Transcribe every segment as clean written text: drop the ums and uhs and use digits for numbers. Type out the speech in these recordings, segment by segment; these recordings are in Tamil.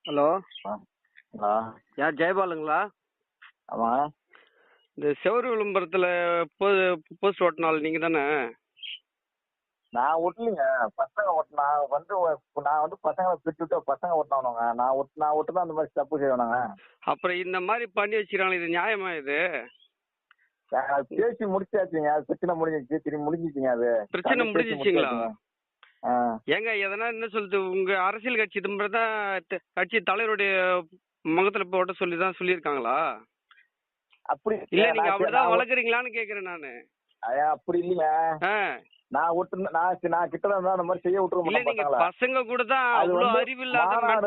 ஹலோ, ஆ ஹலோ. யார் ஜெயபாலுங்களா? ஆமா. இந்த செவரு விளம்பரத்தில் போஸ்ட் ஓட்டினாள் நீங்கள் தானே? நான் ஒட்டலிங்க. பசங்க ஓட்டினா நான் வந்து பசங்களை பிரிச்சுட்டு பசங்க ஓட்டினவனுங்க. நான் ஒட்டுதான் அந்த மாதிரி தப்பு செய்வேனாங்க. அப்புறம் இந்த மாதிரி பண்ணி வச்சுக்கிறாங்க, இது நியாயமா இது? பேசி முடிச்சாச்சுங்க, அது பிரச்சனை முடிஞ்சிச்சு, திரும்பி முடிஞ்சிச்சுங்க. அது பிரச்சனை முடிஞ்சிச்சுங்களா? ஆ. ஏங்க எதனா என்ன சொல்லுது உங்க அரசியல் கட்சி தான் கட்சி தலைவருடைய முகத்துல போட்ட சொல்லி தான் சொல்லியிருக்காங்களா? அப்படி இல்ல நீங்க அப்படிதான் வளர்க்குறீங்களான்னு கேக்குறேன் நானு. அப்படி இல்லைங்க. நான் ஒட்டு நான் கிட்ட தான் அந்த மாதிரி செய்ய விட்டுருக்க இல்ல, நீங்க மாட்டேன். பசங்க கூட தான் அவ்வளவு அறிவில்லாத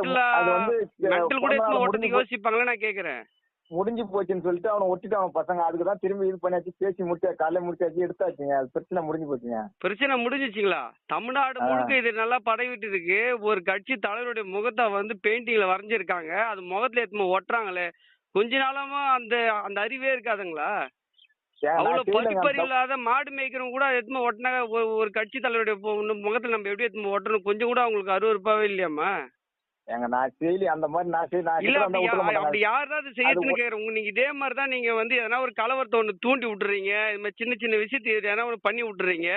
மென்டல் கூட ஓட்டத்துக்கு யோசிப்பாங்களா நான் கேக்குறேன். முடிஞ்சு போச்சுன்னு சொல்லிட்டு அவனை ஒட்டிட்டு அவன் பசங்க அதுக்கு தான் திரும்பி இது பண்ணியாச்சு, பேசி முடிச்சா காலையில முடிச்சாச்சு, எடுத்தாச்சுங்க. அது பிரச்சனை முடிஞ்சு போச்சுங்க. பிரச்சனை முடிஞ்சிச்சுங்களா? தமிழ்நாடு முழுக்க இது நல்லா படவிட்டு இருக்கு. ஒரு கட்சி தலைவருடைய முகத்தை வந்து பெயிண்டிங்ல வரைஞ்சிருக்காங்க, அது முகத்துல எடுத்து ஒட்டுறாங்களே. கொஞ்ச நாளாமா அந்த அந்த அறிவே இருக்காதுங்களா? அவ்வளவு படிப்பறிவு இல்லாத மாடு மேய்க்கிறவங்க கூட எடுத்து ஒட்டினா ஒரு கட்சி தலைவருடைய முகத்துல நம்ம எப்படி எடுத்து ஒட்டணும்? கொஞ்சம் கூட அவங்களுக்கு அருவருப்பாவே இல்லையாமா? நான் செய்யல அந்த மாதிரி. அப்படி யாராவது செய்யறதுன்னு கேக்குறேன். நீங்க இதே மாதிரிதான் நீங்க வந்து எதனா ஒரு கலவரத்தை ஒண்ணு தூண்டி விட்டுறீங்க. இது மாதிரி சின்ன சின்ன விஷயத்தை எதனா ஒண்ணு பண்ணி விட்டுறீங்க.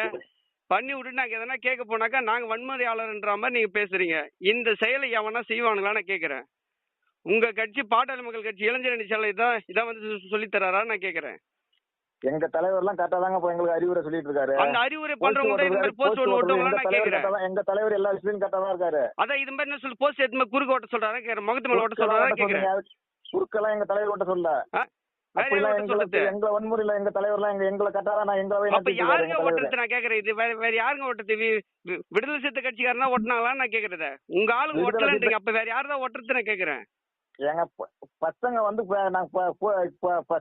பண்ணி விட்டு நாங்க எதனா கேட்க போனாக்கா நாங்க வன்முறையாளர்ன்ற மாதிரி நீங்க பேசுறீங்க. இந்த செயலை எவனா செய்வானுங்களா நான் கேக்குறேன். உங்க கட்சி பாட்டாளி மக்கள் கட்சி இளைஞரணி செயலை இதான் வந்து சொல்லி தராரா நான் கேக்குறேன். எங்க தலைவர் எல்லாம் கரெக்டா தாங்க எங்களுக்கு அறிவுரை சொல்லிட்டு இருக்காரு. அந்த அறிவுரை பண்றவங்க போஸ்ட் ஓட்டுவாங்களா நான் கேக்குறேன். எங்க தலைவர் எல்லா விஷயத்தையும் கரெக்டா தான் இருக்காரு. அதான் இது மாதிரி என்ன சொல்லி போஸ்ட் எடுத்து குறுக்கு ஓட்ட சொல்றாரு கேக்குறேன். முகத்து மேல ஓட்ட சொல்றாரு கேக்குறேன். குறுக்கெல்லாம் எங்க தலைவர் ஓட்ட சொல்ல. எங்க வன்முறையில எங்க தலைவர்லாம் எங்களை கட்டாதான் நான் எங்களாவே. அப்ப யாருங்க ஓட்டுறது நான் கேக்குறேன். இது வேற யாருங்க ஓட்டுறது? விடுதலை சிறுத்தை கட்சிக்காரனா ஓட்டினாங்களா நான் கேக்குறத. உங்க ஆளுங்க ஓட்டலன்றீங்க, அப்ப வேற யாரதான் ஓட்டுறது நான் கேக்குறேன். எங்க பசங்க வந்து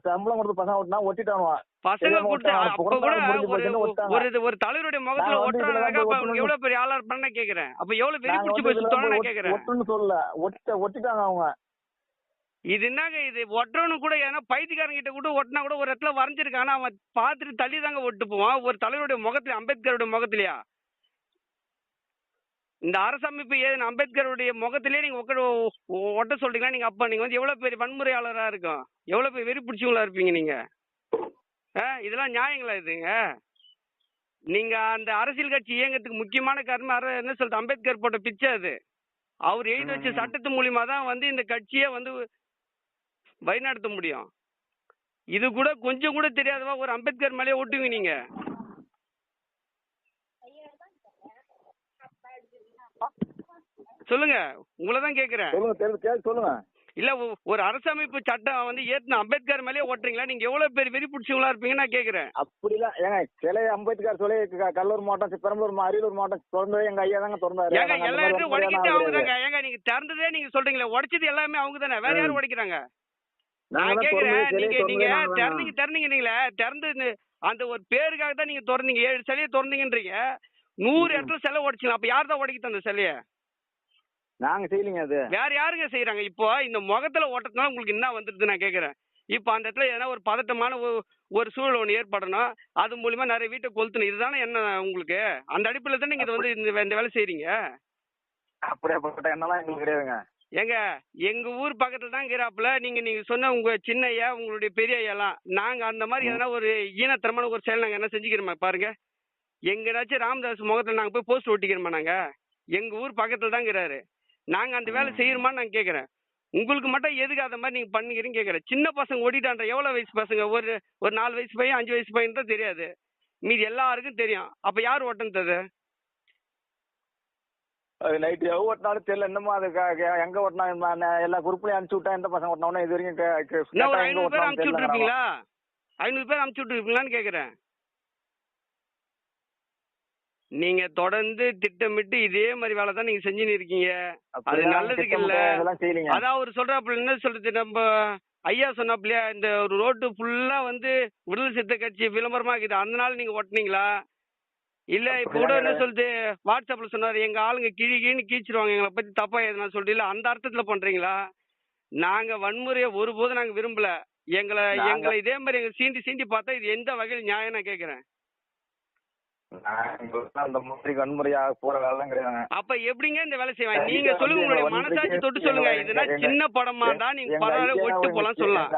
சம்பளம் கொடுத்து பசங்க ஓட்டினா ஒட்டிட்டானுவா. பசங்க கொடுத்து அப்ப கூட ஒரு தலைவருடைய முகத்துல ஓட்டுறாங்க. அப்ப அவங்க எவ்வளவு பெரிய ஆளா இருப்பான்னு கேக்குறேன். அப்ப எவ்வளவு வெறி பிடிச்சு போய் சுத்தணும் நான் கேக்குறேன். ஒட்டுன்னு சொல்ல ஒட்டிட்டாங்க அவங்க. இது என்னங்க இது? ஒட்டுறவனு கூட ஏன்னா பைத்தியக்காரங்க கிட்ட கூட ஒட்டினா கூட ஒரு இடத்துல வரைஞ்சிருக்கானா அவன் பார்த்துட்டு தள்ளி தாங்க ஒட்டு போவான். ஒரு தலைவருடைய முகத்துல, அம்பேத்கருடைய முகத்திலயா? இந்த அரசமைப்பு ஏன் அம்பேத்கருடைய முகத்திலேயே நீங்க ஒட்ட சொல்றீங்களா? நீங்க அப்ப நீங்க வந்து எவ்வளவு பெரிய வன்முறையாளரா இருக்கும், எவ்வளவு பெரிய வெறி பிடிச்சவங்களா இருப்பீங்க நீங்க. இதெல்லாம் நியாயங்களா இதுங்க? நீங்க அந்த அரசியல் கட்சி இயங்கத்துக்கு முக்கியமான காரணம் என்ன சொல்றது, அம்பேத்கர் போட்ட பிச்சை அது. அவர் எழுதி வச்ச சட்டத்து மூலியமா தான் வந்து இந்த கட்சியை வந்து வழிநடத்த முடியும். இது கூட கொஞ்சம் கூட தெரியாதவா ஒரு அம்பேத்கர் மேலே ஓட்டுவீங்க நீங்க? சொல்லுங்க, உங்களதான் கேக்குறேன். சொல்லுங்க. இல்ல ஒரு அரசமைப்பு சட்டம் வந்து ஏத்துன அம்பேத்கர் மேலே ஓட்டுறீங்களா? நீங்க எவ்வளவு பேர் வெறி பிடிச்சவங்களா இருப்பீங்க நான் கேக்குறேன். அப்படிலாம் ஏங்க சிலை அம்பேத்கர் சொல்லி கடலூர் மாவட்டம், பெரம்பலூர், அரியலூர் மாவட்டம் திறந்ததே எங்க ஐயா தாங்க திறந்தாரு. ஏங்க எல்லா இடத்தையும் உடைக்கிட்டு அவங்க தாங்க. ஏங்க நீங்க திறந்ததே நீங்க சொல்றீங்களே, உடைச்சது எல்லாமே அவங்க தானே, வேற யாரும் உடைக்கிறாங்க? நான் கேக்குறேன். நீங்க திறந்தீங்க திறந்து அந்த ஒரு பேருக்காக தான் நீங்க திறந்தீங்க. 7 சிலையை திறந்தீங்கன்றீங்க. 100 இடத்துல சிலை உடைச்சிங்க. அப்ப யார் தான் உடைக்கிட்டு அந்த சிலைய? நாங்க செய்யலீங்க. அது வேற யாருங்க செய்யறாங்க? இப்போ இந்த முகத்துல ஓட்டதுனால உங்களுக்கு என்ன வந்துருது நான் கேக்குறேன். இப்ப அந்த இடத்துல ஏன்னா ஒரு பதட்டமான ஒரு சூழல் ஒண்ணு ஏற்படணும், அது மூலியமா நிறைய வீட்டை கொளுத்தணும். இதுதானே என்ன உங்களுக்கு? அந்த அடிப்படையில தான் நீங்க இதை வந்து இந்த வேலை செய்றீங்க. அப்படியாப்பட்ட எண்ணெல்லாம் எங்களுக்கு கிடையாதுங்க. ஏங்க எங்க ஊர் பக்கத்துல தான் இருக்கிறாப்புல. நீங்க சொன்ன உங்க சின்ன ஐயா, உங்களுடைய பெரிய ஐயாலாம் நாங்க அந்த மாதிரி எதனா ஒரு ஈனத்தரமான ஒரு செயல் நாங்க என்ன செஞ்சுக்கிறோமா பாருங்க. எங்கனாச்சும் ராமதாஸ் முகத்துல நாங்க போய் போஸ்ட் ஒட்டிக்கிறோமா? நாங்க எங்க ஊர் பக்கத்துல தான் இருக்கிறாரு. நாங்க அந்த வேலை செய்யணுமான்னு நான் கேக்குறேன். உங்களுக்கு மட்டும் எதுக்கு அந்த மாதிரி நீங்க பண்ணிக்கிறீங்க கேக்குறேன். சின்ன பசங்க ஓடிட்டான்ற எவ்வளவு வயசு பசங்க? ஒரு 4 வயசு பையன், 5 வயசு பையன் தான் தெரியாது, மீதி எல்லாருக்கும் தெரியும். அப்ப யார் ஓட்டுனது? அது நைட்டு எவ்வளோ ஓட்டினாலும் தெரியல. என்னமோ அது எங்க ஓட்டினா எல்லா குரூப்லயும் அனுப்பிச்சு விட்டா எந்த பசங்க ஓட்டினா இது வரைக்கும் 500 பேர் அனுப்பிச்சு விட்டுருப்பீங்களா? 500 பேர் அனுப்பிச்சு விட்டுருப்பீங்களான்னு கேக்குறேன். நீங்க தொடர்ந்து திட்டமிட்டு இதே மாதிரி வேலை தான் நீங்க செஞ்சுன்னு இருக்கீங்க. அது நல்லதுக்கு இல்ல. அதான் அவர் சொல்றாப்புல என்ன சொல்றது, நம்ம ஐயா சொன்னாப்லையா, இந்த ஒரு ரோட்டு ஃபுல்லா வந்து விடுதலை சிறுத்தை கட்சி விளம்பரமா இருக்குது, அதனால நீங்க ஓட்டுனீங்களா? இல்ல இப்ப கூட என்ன சொல்லுது, வாட்ஸ்அப்ல சொன்னாரு எங்க ஆளுங்க கிழின்னு கீச்சிருவாங்க எங்களை பத்தி தப்பா எதுனா சொல்லிட்டு, இல்ல அந்த அர்த்தத்துல பண்றீங்களா? நாங்க வன்முறையை ஒருபோதும் நாங்க விரும்பல. எங்களை இதே மாதிரி எங்க சீண்டி பார்த்தா இது எந்த வகையில் நியாயம் நான் கேக்குறேன். அந்த மாதிரி வன்முறையா போற வேலை கிடையாதுங்க. அப்ப எப்படிங்க இந்த வேலை செய்வாங்க? நீங்க சொல்லுங்க, உங்களுடைய மனசாட்சி தொட்டு சொல்லுங்க. இதுனா சின்ன படமா தான் நீங்க பரவாயில்ல ஒட்டு போலாம் சொல்லலாம்.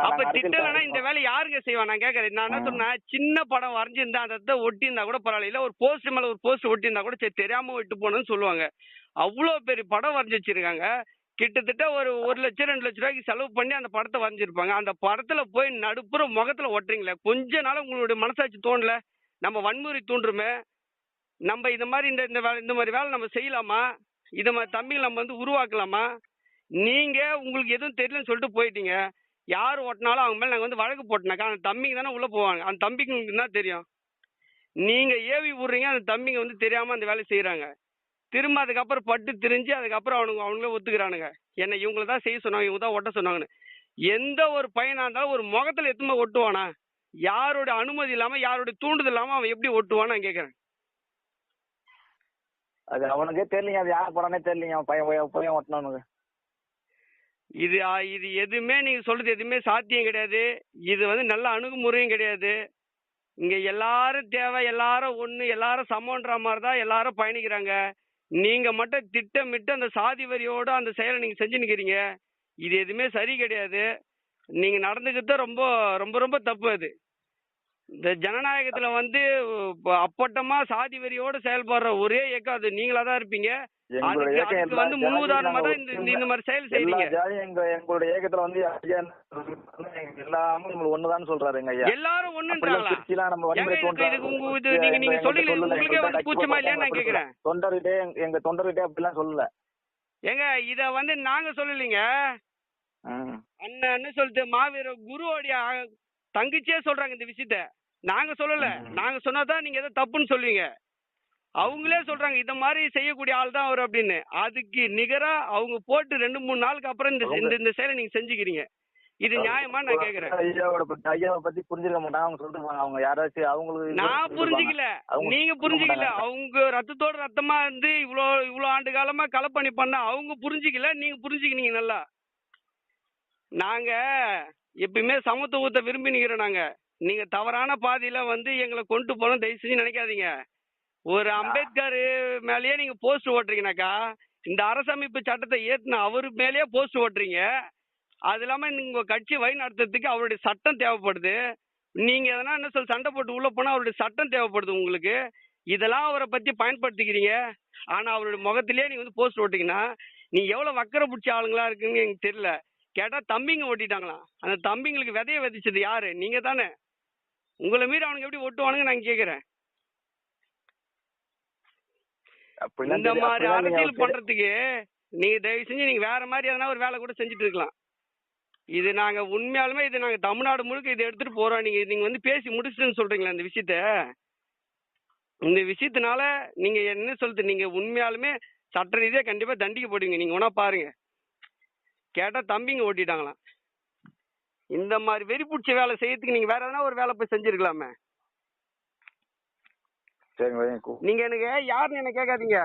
அப்ப திட்டலன்னா இந்த வேலை யாருங்க செய்வா? நான் கேக்குறேன். நான் என்ன சொன்னா, சின்ன படம் வரைஞ்சிருந்தா அந்த ஒட்டி இருந்தா கூட பரவாயில்ல, இல்ல ஒரு போஸ்ட் மேல ஒரு போஸ்ட் ஒட்டி இருந்தா கூட சரி தெரியாம விட்டு போனோம்னு சொல்லுவாங்க. அவ்வளவு பெரிய படம் வரைஞ்சி வச்சிருக்காங்க. கிட்டத்தட்ட ஒரு 1 லட்சம் 2 லட்சம் ரூபாய்க்கு செலவு பண்ணி அந்த படத்தை வரைஞ்சிருப்பாங்க. அந்த படத்துல போய் நடுப்புற முகத்துல ஒட்டுறீங்களே, கொஞ்ச நாள் உங்களுடைய மனசாட்சி தோணல? நம்ம வன்முறை தூண்டுறோமே, நம்ம இந்த மாதிரி இந்த மாதிரி வேலை நம்ம செய்யலாமா? இத மாதிரி தம்பிங்க நம்ம வந்து உருவாக்கலாமா? நீங்க உங்களுக்கு எதுவும் தெரியலன்னு சொல்லிட்டு போயிட்டீங்க. யார் ஓட்டினாலும் அவங்க மேல நாங்க வந்து வழக்கு போட்டோம்னாக்கா அந்த தம்பிங்க தானே உள்ள போவாங்க. அந்த தம்பிக்கு என்ன தெரியும்? நீங்க ஏவி விடுறீங்க, அந்த தம்பிங்க வந்து தெரியாம அந்த வேலையை செய்யறாங்க. திரும்ப அதுக்கப்புறம் பட்டு திரிஞ்சு அதுக்கப்புறம் அவனுங்களே ஒத்துக்கிறானுங்க. என்ன இவங்கள தான் செய்ய சொன்னாங்க, இவங்க தான் ஒட்ட சொன்னாங்கன்னு. எந்த ஒரு பையனா இருந்தாலும் ஒரு முகத்துல எத்துமே ஒட்டுவானா? யாரோட அனுமதி இல்லாம, யாரோட தூண்டுதல் இல்லாம அவன் எப்படி ஒட்டுவான்னு நான் கேக்குறேன். அது அவனுக்கே தெரியலங்க, அது யார் படம்னே தெரியலங்க. அவன் பையன் ஒட்டினவனுக்கு இது இது எதுவுமே நீங்க சொல்றது எதுவுமே சாத்தியம் கிடையாது. இது வந்து நல்ல அணுகுமுறையும் கிடையாது. இங்க எல்லாரும் தேவை, எல்லாரும் ஒண்ணு, எல்லாரும் சமன்ற மாதிரி தான் எல்லாரும் பயணிக்கிறாங்க. நீங்க மட்டும் திட்டமிட்டு அந்த சாதி வரியோட அந்த செயலை நீங்க செஞ்சு நிக்கிறீங்க. இது எதுவுமே சரி கிடையாது. நீங்க நடந்துக்கிறது ரொம்ப ரொம்ப ரொம்ப தப்பு. அது இந்த ஜனநாயகத்துல வந்து அப்பட்டமா சாதி வெறியோட செயல்படுற ஒரே இயக்கம் அது நீங்களா தான் இருப்பீங்க. அதுக்கு வந்து முன்னுதாரணமா தான் இந்த மாதிரி செயல் செய்றீங்க. எங்களுடைய இயக்கத்துல வந்து எல்லாமே ஒண்ணுதான் சொல்றாருங்க ஐயா. எல்லாரும் ஒண்ணுன்றாங்களா? நீங்க சொல்றீங்க, உங்களுக்கே வந்து கூச்சமா இல்லையா நான் கேக்குறேன். எங்க தொண்டர்கிட்டே அப்படிலாம் சொல்லல. ஏங்க இத வந்து நாங்க சொல்லலீங்க, அண்ணன்னு சொல்லிட்டு மாவீர குருவோடைய தங்கச்சியே சொல்றாங்க இந்த விஷயத்த. நாங்க சொல்லல. நாங்க சொன்னாதான் நீங்க ஏதோ தப்புன்னு சொல்லுவீங்க. அவங்களே சொல்றாங்க இந்த மாதிரி செய்யக்கூடிய ஆள் தான் அவர் அப்படின்னு. அதுக்கு நிகரா அவங்க போட்டு 2-3 நாளுக்கு அப்புறம் இந்த செயலை நீங்க செஞ்சுக்கிறீங்க. இது நியாயமா நான் கேக்குறேன். ஐயாவை பத்தி புரிஞ்சுக்க மாட்டாங்க. அவங்க சொல்றாங்க அவங்க யாராச்சும் அவங்களுக்கு நான் புரிஞ்சுக்கல, நீங்க புரிஞ்சுக்கல. அவங்க ரத்தத்தோட ரத்தமா இருந்து இவ்வளவு ஆண்டு காலமா கலப்பணி பண்ண அவங்க புரிஞ்சுக்கல, நீங்க புரிஞ்சுக்கினீங்க நல்லா. நாங்க எப்பயுமே சமத்துவத்தை விரும்பி நிக்கிறோம். நீங்க தவறான பாதையில வந்து எங்களை கொண்டு போனோம் தயவு செஞ்சு நினைக்காதீங்க. ஒரு அம்பேத்கர் மேலேயே நீங்க போஸ்ட் ஓட்டுறீங்கனாக்கா, இந்த அரசமைப்பு சட்டத்தை ஏத்துன அவரு மேலேயே போஸ்ட் ஓட்டுறீங்க. அது இல்லாம உங்க கட்சி வழி நடத்துறதுக்கு அவருடைய சட்டம் தேவைப்படுது. நீங்க எதனா என்ன சொல்ல சண்டை போட்டு உள்ள போனா அவருடைய சட்டம் தேவைப்படுது உங்களுக்கு. இதெல்லாம் அவரை பத்தி பயன்படுத்திக்கிறீங்க. ஆனா அவருடைய முகத்திலேயே நீங்க வந்து போஸ்ட் ஓட்டிங்கன்னா நீங்க எவ்வளவு வக்கர பிடிச்ச ஆளுங்களா இருக்குன்னு எனக்கு தெரியல. கேட்டா தம்பிங்க ஓட்டிட்டாங்களாம். அந்த தம்பிங்களுக்கு விதைய விதைச்சது யாரு? நீங்க தானே. உங்களை மீறி அவனுக்கு எப்படி ஒட்டுவானுங்க நான் கேக்குறேன். இந்த மாதிரி அரசியல் பண்றதுக்கு நீங்க தயவு செஞ்சு நீங்க வேற மாதிரி எதனா ஒரு வேலை கூட செஞ்சுட்டு இருக்கலாம். இது நாங்க உண்மையாலுமே இது நாங்க தமிழ்நாடு முழுக்க இதை எடுத்துட்டு போறோம். நீங்க வந்து பேசி முடிச்சுட்டுன்னு சொல்றீங்களா இந்த விஷயத்த? இந்த விஷயத்தினால நீங்க என்ன சொல்றது, நீங்க உண்மையாலுமே சட்ட ரீதியா கண்டிப்பா தண்டிக்கப்படுவீங்க. நீங்க ஒன்னா பாருங்க. கேட்டா தம்பிங்க ஓட்டிட்டாங்களாம். இந்த மாதிரி வெறி பிடிச்ச வேலை செய்யறதுக்கு நீங்க வேற எதனா ஒரு வேலை போய் செஞ்சிருக்கலாமே. நீங்க எனக்கு யாருன்னு என்ன கேட்காதீங்க.